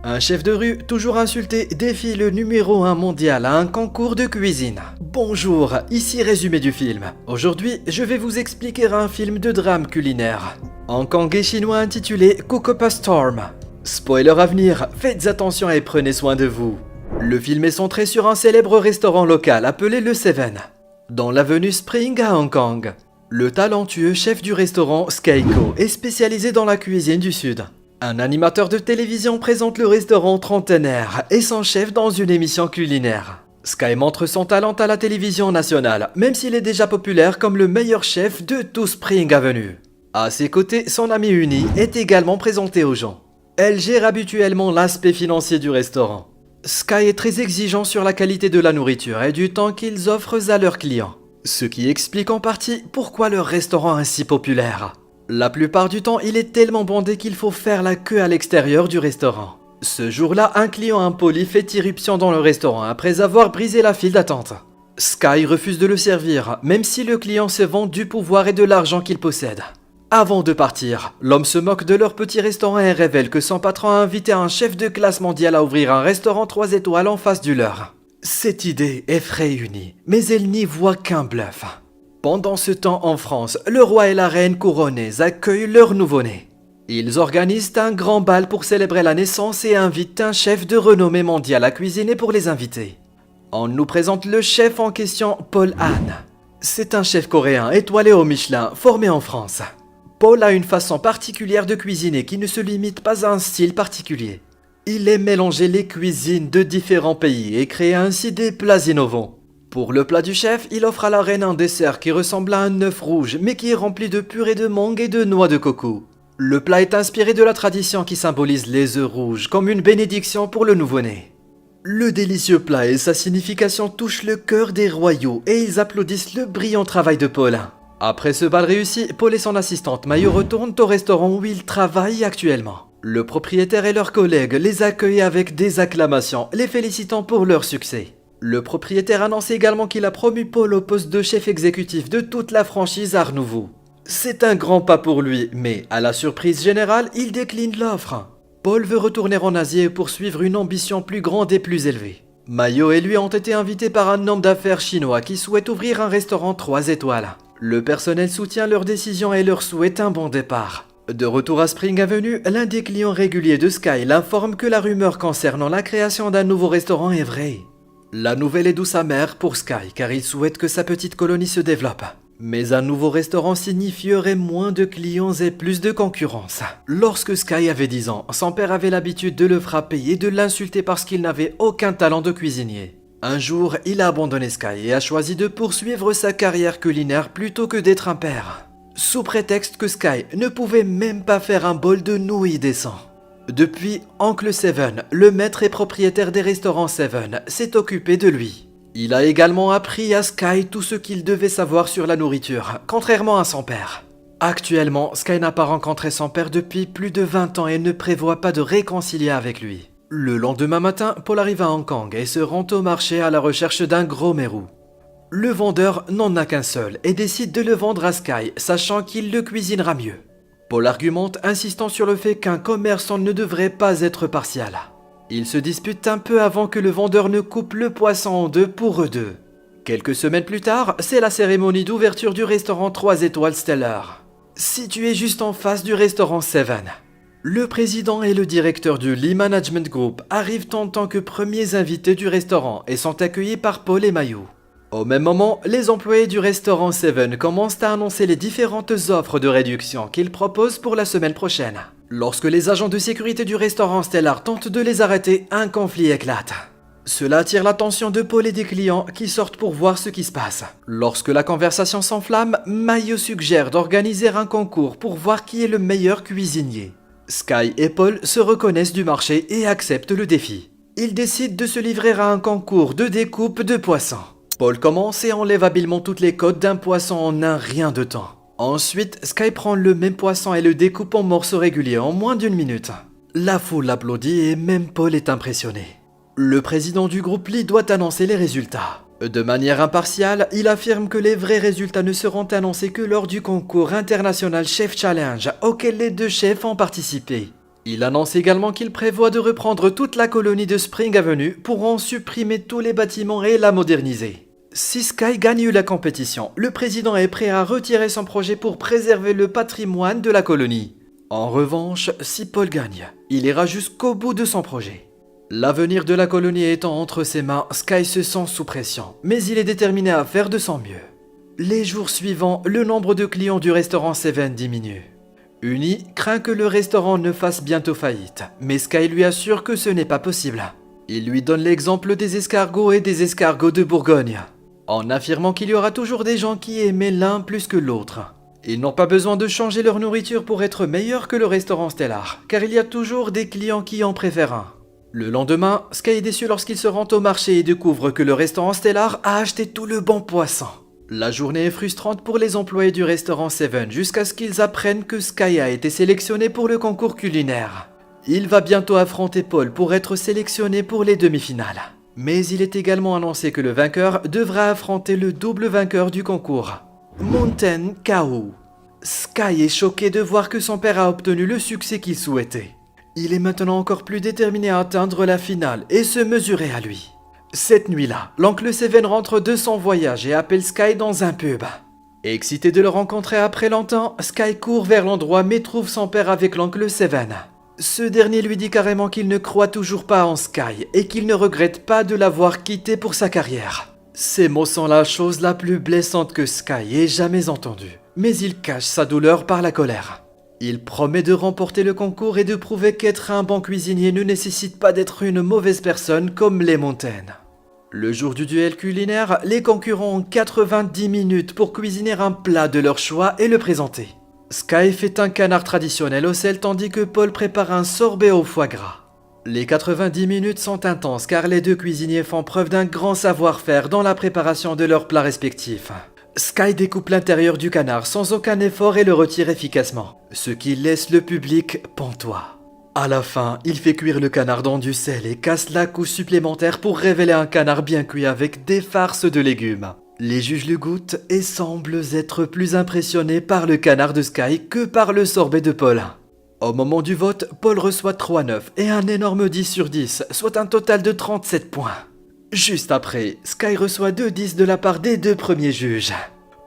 Un chef de rue, toujours insulté, défie le numéro 1 mondial à un concours de cuisine. Bonjour, ici résumé du film. Aujourd'hui, je vais vous expliquer un film de drame culinaire. Hongkongais chinois intitulé Cook Up a Storm. Spoiler à venir, faites attention et prenez soin de vous. Le film est centré sur un célèbre restaurant local appelé le Seven, dans l'avenue Spring à Hong Kong. Le talentueux chef du restaurant, Sky Ko, est spécialisé dans la cuisine du Sud. Un animateur de télévision présente le restaurant trentenaire et son chef dans une émission culinaire. Sky montre son talent à la télévision nationale, même s'il est déjà populaire comme le meilleur chef de tout Spring Avenue. À ses côtés, son ami Uni est également présenté aux gens. Elle gère habituellement l'aspect financier du restaurant. Sky est très exigeant sur la qualité de la nourriture et du temps qu'ils offrent à leurs clients, ce qui explique en partie pourquoi leur restaurant est si populaire. La plupart du temps, il est tellement bondé qu'il faut faire la queue à l'extérieur du restaurant. Ce jour-là, un client impoli fait irruption dans le restaurant après avoir brisé la file d'attente. Sky refuse de le servir, même si le client se vante du pouvoir et de l'argent qu'il possède. Avant de partir, l'homme se moque de leur petit restaurant et révèle que son patron a invité un chef de classe mondiale à ouvrir un restaurant 3 étoiles en face du leur. Cette idée effraie Uni, mais elle n'y voit qu'un bluff. Pendant ce temps en France, le roi et la reine couronnés accueillent leur nouveau-né. Ils organisent un grand bal pour célébrer la naissance et invitent un chef de renommée mondiale à cuisiner pour les invités. On nous présente le chef en question, Paul Han. C'est un chef coréen étoilé au Michelin, formé en France. Paul a une façon particulière de cuisiner qui ne se limite pas à un style particulier. Il aime mélanger les cuisines de différents pays et créer ainsi des plats innovants. Pour le plat du chef, il offre à la reine un dessert qui ressemble à un œuf rouge, mais qui est rempli de purée de mangue et de noix de coco. Le plat est inspiré de la tradition qui symbolise les œufs rouges, comme une bénédiction pour le nouveau-né. Le délicieux plat et sa signification touchent le cœur des royaux, et ils applaudissent le brillant travail de Paul. Après ce bal réussi, Paul et son assistante Mayo retournent au restaurant où ils travaillent actuellement. Le propriétaire et leurs collègues les accueillent avec des acclamations, les félicitant pour leur succès. Le propriétaire annonce également qu'il a promu Paul au poste de chef exécutif de toute la franchise Art Nouveau. C'est un grand pas pour lui, mais à la surprise générale, il décline l'offre. Paul veut retourner en Asie et poursuivre une ambition plus grande et plus élevée. Mayo et lui ont été invités par un homme d'affaires chinois qui souhaite ouvrir un restaurant 3 étoiles. Le personnel soutient leur décision et leur souhaite un bon départ. De retour à Spring Avenue, l'un des clients réguliers de Sky l'informe que la rumeur concernant la création d'un nouveau restaurant est vraie. La nouvelle est douce amère pour Sky car il souhaite que sa petite colonie se développe. Mais un nouveau restaurant signifierait moins de clients et plus de concurrence. Lorsque Sky avait 10 ans, son père avait l'habitude de le frapper et de l'insulter parce qu'il n'avait aucun talent de cuisinier. Un jour, il a abandonné Sky et a choisi de poursuivre sa carrière culinaire plutôt que d'être un père. Sous prétexte que Sky ne pouvait même pas faire un bol de nouilles décent. Depuis, Oncle Seven, le maître et propriétaire des restaurants Seven, s'est occupé de lui. Il a également appris à Sky tout ce qu'il devait savoir sur la nourriture, contrairement à son père. Actuellement, Sky n'a pas rencontré son père depuis plus de 20 ans et ne prévoit pas de réconcilier avec lui. Le lendemain matin, Paul arrive à Hong Kong et se rend au marché à la recherche d'un gros mérou. Le vendeur n'en a qu'un seul et décide de le vendre à Sky, sachant qu'il le cuisinera mieux. Paul argumente, insistant sur le fait qu'un commerçant ne devrait pas être partial. Ils se disputent un peu avant que le vendeur ne coupe le poisson en deux pour eux deux. Quelques semaines plus tard, c'est la cérémonie d'ouverture du restaurant 3 étoiles Stellar, situé juste en face du restaurant Seven. Le président et le directeur du Lee Management Group arrivent en tant que premiers invités du restaurant et sont accueillis par Paul et Mayo. Au même moment, les employés du restaurant Seven commencent à annoncer les différentes offres de réduction qu'ils proposent pour la semaine prochaine. Lorsque les agents de sécurité du restaurant Stellar tentent de les arrêter, un conflit éclate. Cela attire l'attention de Paul et des clients qui sortent pour voir ce qui se passe. Lorsque la conversation s'enflamme, Mayo suggère d'organiser un concours pour voir qui est le meilleur cuisinier. Sky et Paul se reconnaissent du marché et acceptent le défi. Ils décident de se livrer à un concours de découpe de poissons. Paul commence et enlève habilement toutes les côtes d'un poisson en un rien de temps. Ensuite, Sky prend le même poisson et le découpe en morceaux réguliers en moins d'1 minute. La foule applaudit et même Paul est impressionné. Le président du groupe Lee doit annoncer les résultats. De manière impartiale, il affirme que les vrais résultats ne seront annoncés que lors du concours international Chef Challenge auquel les 2 chefs ont participé. Il annonce également qu'il prévoit de reprendre toute la colonie de Spring Avenue pour en supprimer tous les bâtiments et la moderniser. Si Sky gagne la compétition, le président est prêt à retirer son projet pour préserver le patrimoine de la colonie. En revanche, si Paul gagne, il ira jusqu'au bout de son projet. L'avenir de la colonie étant entre ses mains, Sky se sent sous pression, mais il est déterminé à faire de son mieux. Les jours suivants, le nombre de clients du restaurant Seven diminue. Uni craint que le restaurant ne fasse bientôt faillite, mais Sky lui assure que ce n'est pas possible. Il lui donne l'exemple des escargots et des escargots de Bourgogne, en affirmant qu'il y aura toujours des gens qui aimaient l'un plus que l'autre. Ils n'ont pas besoin de changer leur nourriture pour être meilleurs que le restaurant Stellar, car il y a toujours des clients qui en préfèrent un. Le lendemain, Sky est déçu lorsqu'il se rend au marché et découvre que le restaurant Stellar a acheté tout le bon poisson. La journée est frustrante pour les employés du restaurant Seven jusqu'à ce qu'ils apprennent que Sky a été sélectionné pour le concours culinaire. Il va bientôt affronter Paul pour être sélectionné pour les demi-finales. Mais il est également annoncé que le vainqueur devra affronter le double vainqueur du concours, Mountain Kao. Sky est choqué de voir que son père a obtenu le succès qu'il souhaitait. Il est maintenant encore plus déterminé à atteindre la finale et se mesurer à lui. Cette nuit-là, l'oncle Seven rentre de son voyage et appelle Sky dans un pub. Excité de le rencontrer après longtemps, Sky court vers l'endroit mais trouve son père avec l'oncle Seven. Ce dernier lui dit carrément qu'il ne croit toujours pas en Sky et qu'il ne regrette pas de l'avoir quitté pour sa carrière. Ces mots sont la chose la plus blessante que Sky ait jamais entendue, mais il cache sa douleur par la colère. Il promet de remporter le concours et de prouver qu'être un bon cuisinier ne nécessite pas d'être une mauvaise personne comme les Mountain. Le jour du duel culinaire, les concurrents ont 90 minutes pour cuisiner un plat de leur choix et le présenter. Sky fait un canard traditionnel au sel tandis que Paul prépare un sorbet au foie gras. Les 90 minutes sont intenses car les deux cuisiniers font preuve d'un grand savoir-faire dans la préparation de leurs plats respectifs. Sky découpe l'intérieur du canard sans aucun effort et le retire efficacement, ce qui laisse le public pantois. À la fin, il fait cuire le canard dans du sel et casse la couche supplémentaire pour révéler un canard bien cuit avec des farces de légumes. Les juges le goûtent et semblent être plus impressionnés par le canard de Sky que par le sorbet de Paul. Au moment du vote, Paul reçoit 3,9 et un énorme 10 sur 10, soit un total de 37 points. Juste après, Sky reçoit 2 10 de la part des deux premiers juges.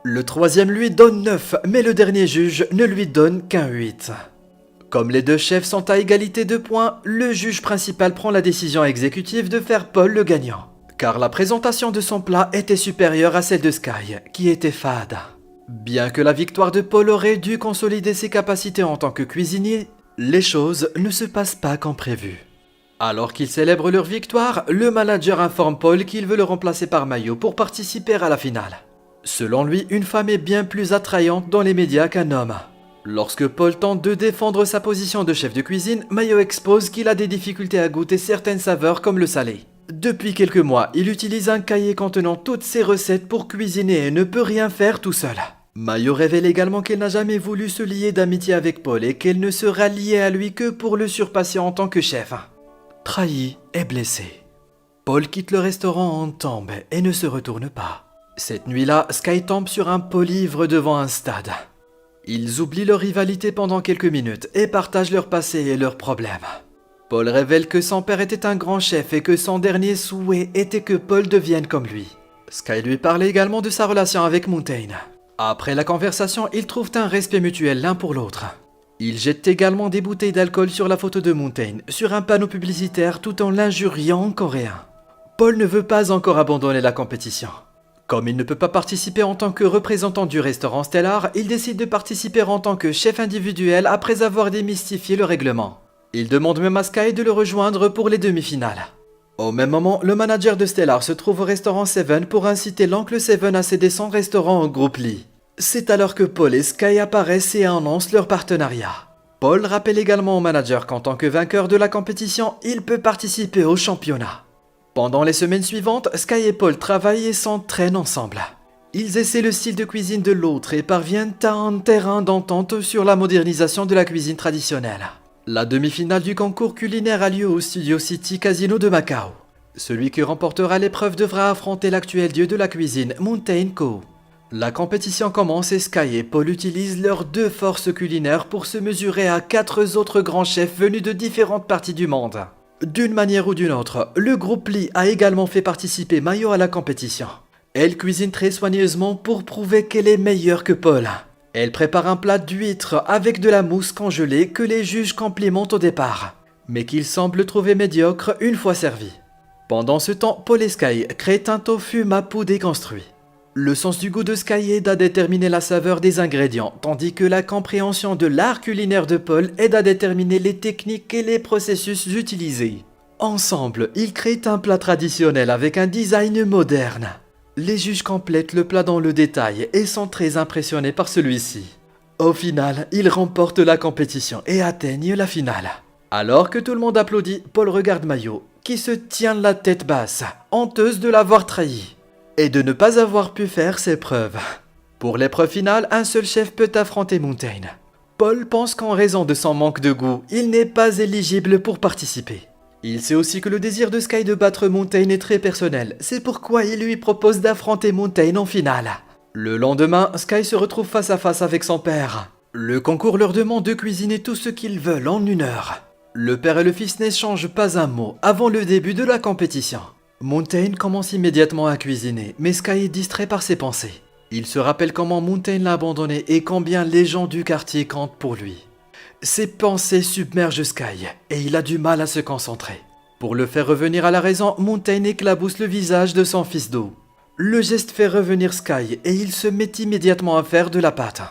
Le troisième lui donne 9, mais le dernier juge ne lui donne qu'un 8. Comme les deux chefs sont à égalité de points, le juge principal prend la décision exécutive de faire Paul le gagnant, car la présentation de son plat était supérieure à celle de Sky, qui était fade. Bien que la victoire de Paul aurait dû consolider ses capacités en tant que cuisinier, les choses ne se passent pas comme prévu. Alors qu'ils célèbrent leur victoire, le manager informe Paul qu'il veut le remplacer par Mayo pour participer à la finale. Selon lui, une femme est bien plus attrayante dans les médias qu'un homme. Lorsque Paul tente de défendre sa position de chef de cuisine, Mayo expose qu'il a des difficultés à goûter certaines saveurs comme le salé. Depuis quelques mois, il utilise un cahier contenant toutes ses recettes pour cuisiner et ne peut rien faire tout seul. Mayo révèle également qu'elle n'a jamais voulu se lier d'amitié avec Paul et qu'elle ne sera liée à lui que pour le surpasser en tant que chef. Trahi et blessé, Paul quitte le restaurant en tombe et ne se retourne pas. Cette nuit-là, Sky tombe sur un Paul ivre devant un stade. Ils oublient leur rivalité pendant quelques minutes et partagent leur passé et leurs problèmes. Paul révèle que son père était un grand chef et que son dernier souhait était que Paul devienne comme lui. Sky lui parle également de sa relation avec Mountain. Après la conversation, ils trouvent un respect mutuel l'un pour l'autre. Ils jettent également des bouteilles d'alcool sur la photo de Mountain, sur un panneau publicitaire tout en l'injuriant en coréen. Paul ne veut pas encore abandonner la compétition. Comme il ne peut pas participer en tant que représentant du restaurant Stellar, il décide de participer en tant que chef individuel après avoir démystifié le règlement. Il demande même à Sky de le rejoindre pour les demi-finales. Au même moment, le manager de Stellar se trouve au restaurant Seven pour inciter l'oncle Seven à céder son restaurant au groupe Lee. C'est alors que Paul et Sky apparaissent et annoncent leur partenariat. Paul rappelle également au manager qu'en tant que vainqueur de la compétition, il peut participer au championnat. Pendant les semaines suivantes, Sky et Paul travaillent et s'entraînent ensemble. Ils essaient le style de cuisine de l'autre et parviennent à un terrain d'entente sur la modernisation de la cuisine traditionnelle. La demi-finale du concours culinaire a lieu au Studio City Casino de Macao. Celui qui remportera l'épreuve devra affronter l'actuel dieu de la cuisine, Mountain Ko. La compétition commence et Sky et Paul utilisent leurs deux forces culinaires pour se mesurer à 4 autres grands chefs venus de différentes parties du monde. D'une manière ou d'une autre, le groupe Lee a également fait participer Mayo à la compétition. Elle cuisine très soigneusement pour prouver qu'elle est meilleure que Paul. Elle prépare un plat d'huîtres avec de la mousse congelée que les juges complimentent au départ, mais qu'ils semblent trouver médiocre une fois servi. Pendant ce temps, Paul et Sky créent un tofu mapu déconstruit. Le sens du goût de Sky aide à déterminer la saveur des ingrédients, tandis que la compréhension de l'art culinaire de Paul aide à déterminer les techniques et les processus utilisés. Ensemble, ils créent un plat traditionnel avec un design moderne. Les juges complètent le plat dans le détail et sont très impressionnés par celui-ci. Au final, ils remportent la compétition et atteignent la finale. Alors que tout le monde applaudit, Paul regarde Mayo, qui se tient la tête basse, honteuse de l'avoir trahi et de ne pas avoir pu faire ses preuves. Pour l'épreuve finale, un seul chef peut affronter Mountain. Paul pense qu'en raison de son manque de goût, il n'est pas éligible pour participer. Il sait aussi que le désir de Sky de battre Mountain est très personnel, c'est pourquoi il lui propose d'affronter Mountain en finale. Le lendemain, Sky se retrouve face à face avec son père. Le concours leur demande de cuisiner tout ce qu'ils veulent en 1 heure. Le père et le fils n'échangent pas un mot avant le début de la compétition. Mountain commence immédiatement à cuisiner, mais Sky est distrait par ses pensées. Il se rappelle comment Mountain l'a abandonné et combien les gens du quartier comptent pour lui. Ses pensées submergent Sky et il a du mal à se concentrer. Pour le faire revenir à la raison, Mountain éclabousse le visage de son fils d'eau. Le geste fait revenir Sky et il se met immédiatement à faire de la pâte.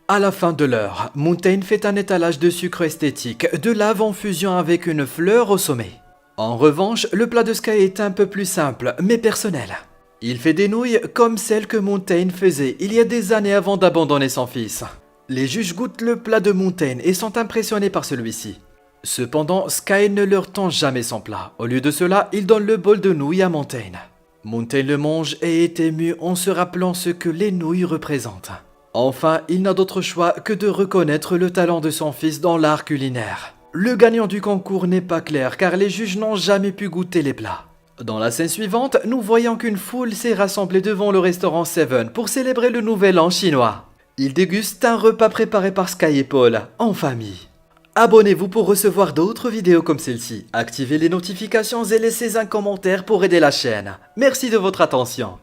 À la fin de l'heure, Mountain fait un étalage de sucre esthétique, de lave en fusion avec une fleur au sommet. En revanche, le plat de Sky est un peu plus simple, mais personnel. Il fait des nouilles comme celles que Mountain faisait il y a des années avant d'abandonner son fils. Les juges goûtent le plat de Mountain et sont impressionnés par celui-ci. Cependant, Sky ne leur tend jamais son plat. Au lieu de cela, il donne le bol de nouilles à Mountain. Mountain le mange et est ému en se rappelant ce que les nouilles représentent. Enfin, il n'a d'autre choix que de reconnaître le talent de son fils dans l'art culinaire. Le gagnant du concours n'est pas clair car les juges n'ont jamais pu goûter les plats. Dans la scène suivante, nous voyons qu'une foule s'est rassemblée devant le restaurant Seven pour célébrer le nouvel an chinois. Ils dégustent un repas préparé par Sky et Paul, en famille. Abonnez-vous pour recevoir d'autres vidéos comme celle-ci. Activez les notifications et laissez un commentaire pour aider la chaîne. Merci de votre attention.